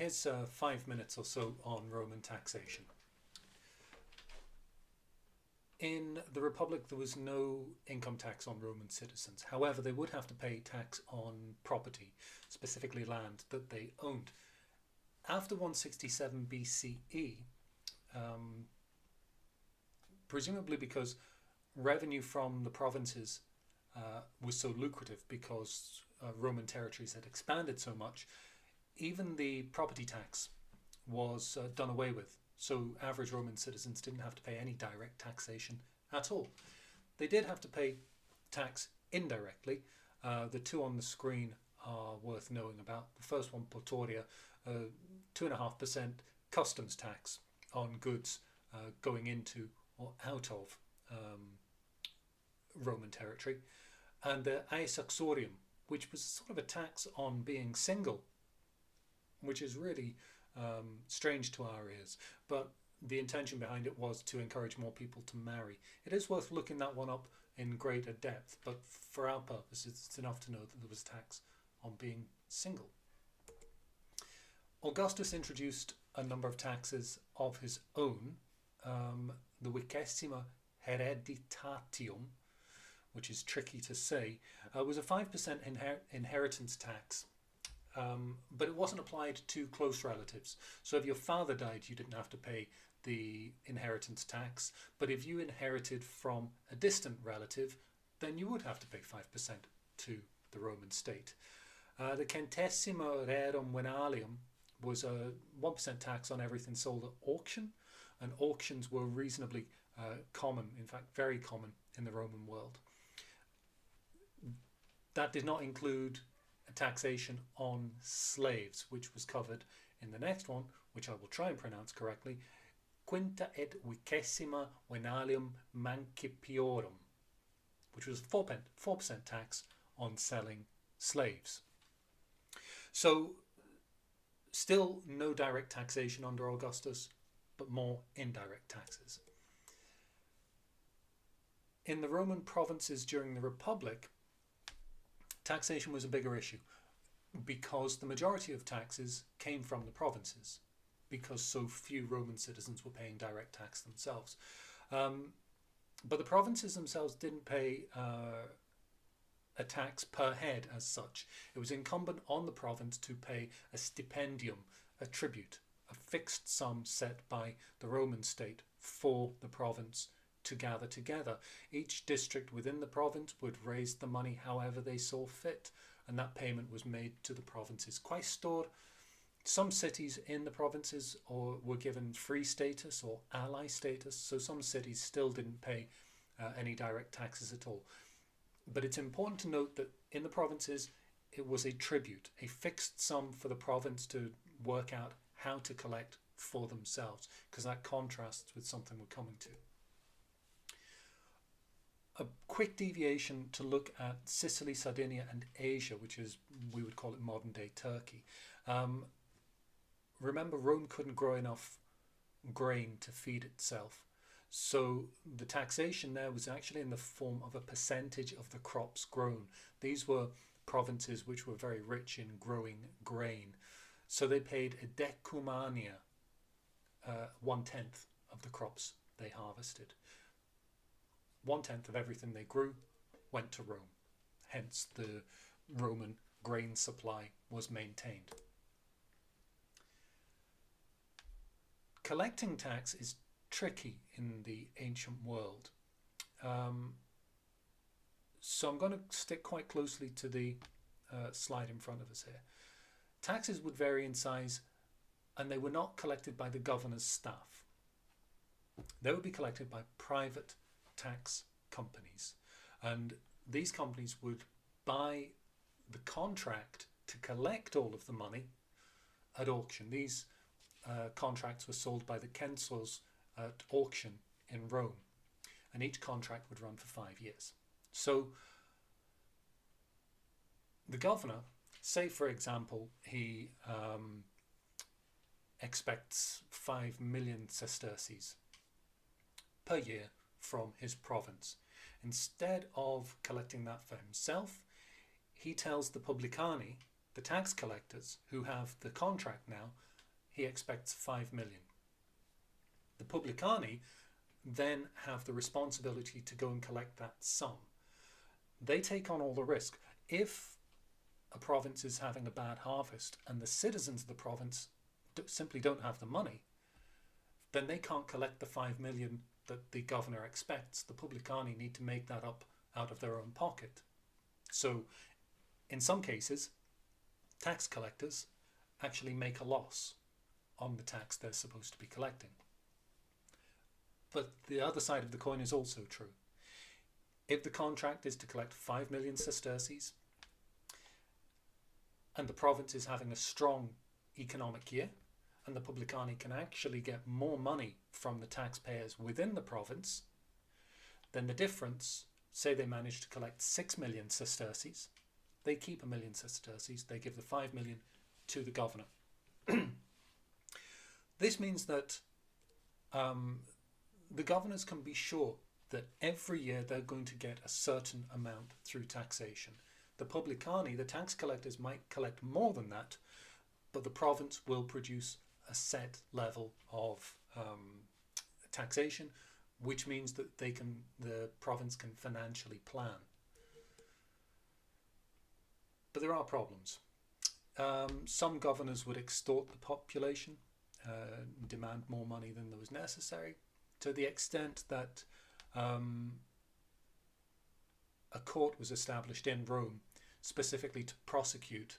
Here's 5 minutes or so on Roman taxation. In the Republic, there was no income tax on Roman citizens. However, they would have to pay tax on property, specifically land that they owned. After 167 BCE, presumably because revenue from the provinces was so lucrative because Roman territories had expanded so much, even the property tax was done away with. So average Roman citizens didn't have to pay any direct taxation at all. They did have to pay tax indirectly. The two on the screen are worth knowing about. The first one, Portoria, 2.5% customs tax on goods going into or out of Roman territory. And the Aesaxorium, which was sort of a tax on being single, which is really strange to our ears, but the intention behind it was to encourage more people to marry. It is worth looking that one up in greater depth, but for our purposes it's enough to know that there was tax on being single. Augustus introduced a number of taxes of his own. The Vicesima Hereditatium, which is tricky to say, was a 5% inheritance tax. But it wasn't applied to close relatives. So if your father died, you didn't have to pay the inheritance tax. But if you inherited from a distant relative, then you would have to pay 5% to the Roman state. The centesimo rerum venalium was a 1% tax on everything sold at auction. And auctions were reasonably common, in fact very common in the Roman world. That did not include taxation on slaves, which was covered in the next one, which I will try and pronounce correctly, Quinta et Vicesima Venalium Mancipiorum, which was 4% tax on selling slaves. So still no direct taxation under Augustus, but more indirect taxes. In the Roman provinces during the Republic, taxation was a bigger issue because the majority of taxes came from the provinces because so few Roman citizens were paying direct tax themselves. But the provinces themselves didn't pay a tax per head as such. It was incumbent on the province to pay a stipendium, a tribute, a fixed sum set by the Roman state for the province to gather together. Each district within the province would raise the money however they saw fit, and that payment was made to the province's quaestor. Some cities in the provinces were given free status or ally status, so some cities still didn't pay any direct taxes at all. But it's important to note that in the provinces it was a tribute, a fixed sum for the province to work out how to collect for themselves, because that contrasts with something we're coming to. A quick deviation to look at Sicily, Sardinia and Asia, which is, we would call it modern day Turkey. Remember, Rome couldn't grow enough grain to feed itself. So the taxation there was actually in the form of a percentage of the crops grown. These were provinces which were very rich in growing grain. So they paid a decumania, 1/10 of the crops they harvested. 1/10 of everything they grew went to Rome. Hence the Roman grain supply was maintained. Collecting tax is tricky in the ancient world. So I'm going to stick quite closely to the slide in front of us here. Taxes would vary in size, and they were not collected by the governor's staff. They would be collected by private tax companies, and these companies would buy the contract to collect all of the money at auction. These contracts were sold by the censors at auction in Rome, and each contract would run for 5 years. So the governor, say for example, he expects 5 million sesterces per year from his province. Instead of collecting that for himself, he tells the publicani, the tax collectors who have the contract now, he expects 5 million. The publicani then have the responsibility to go and collect that sum. They take on all the risk. If a province is having a bad harvest and the citizens of the province simply don't have the money, then they can't collect the 5 million that the governor expects. The publicani need to make that up out of their own pocket. So in some cases, tax collectors actually make a loss on the tax they're supposed to be collecting. But the other side of the coin is also true. If the contract is to collect 5 million sesterces and the province is having a strong economic year, and the publicani can actually get more money from the taxpayers within the province, then the difference, say they manage to collect 6 million sesterces, they keep 1 million sesterces, they give the 5 million to the governor. This means that the governors can be sure that every year they're going to get a certain amount through taxation. The publicani, the tax collectors, might collect more than that, but the province will produce a set level of taxation, which means that the province can financially plan. But there are problems. Some governors would extort the population, demand more money than was necessary, to the extent that a court was established in Rome specifically to prosecute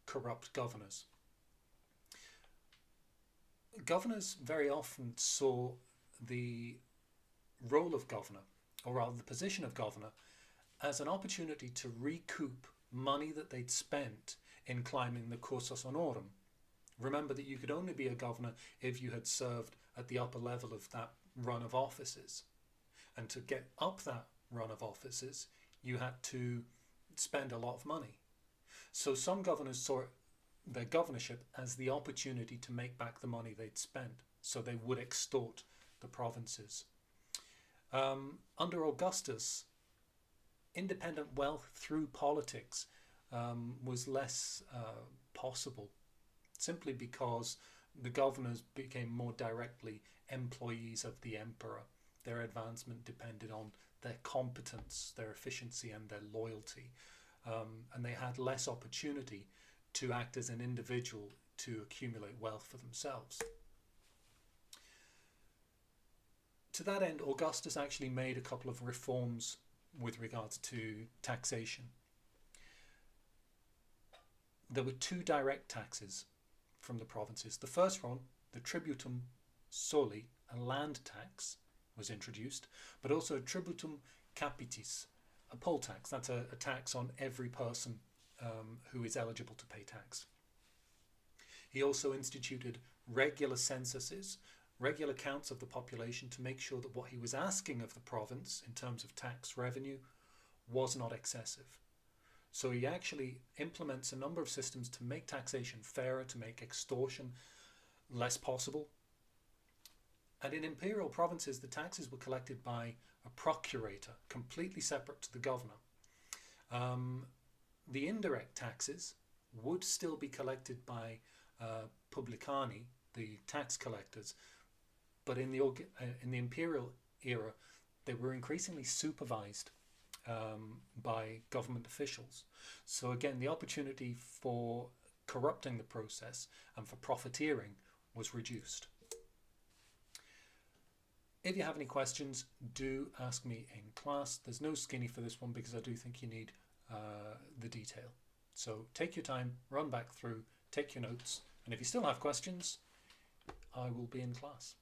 corrupt governors. Governors very often saw the role of governor, or rather the position of governor, as an opportunity to recoup money that they'd spent in climbing the cursus honorum. Remember that you could only be a governor if you had served at the upper level of that run of offices. And to get up that run of offices, you had to spend a lot of money. So some governors saw their governorship as the opportunity to make back the money they'd spent. So they would extort the provinces. Under Augustus, independent wealth through politics was less possible, simply because the governors became more directly employees of the emperor. Their advancement depended on their competence, their efficiency, and their loyalty. And they had less opportunity to act as an individual to accumulate wealth for themselves. To that end, Augustus actually made a couple of reforms with regards to taxation. There were 2 direct taxes from the provinces. The first one, the tributum soli, a land tax, was introduced, but also a tributum capitis, a poll tax. That's a tax on every person who is eligible to pay tax. He also instituted regular censuses, regular counts of the population, to make sure that what he was asking of the province in terms of tax revenue was not excessive. So he actually implements a number of systems to make taxation fairer, to make extortion less possible. And in imperial provinces, the taxes were collected by a procurator, completely separate to the governor. The indirect taxes would still be collected by publicani, the tax collectors, but in the imperial era, they were increasingly supervised by government officials. So again, the opportunity for corrupting the process and for profiteering was reduced. If you have any questions, do ask me in class. There's no skinny for this one because I do think you need the detail. So take your time, run back through, take your notes, and if you still have questions, I will be in class.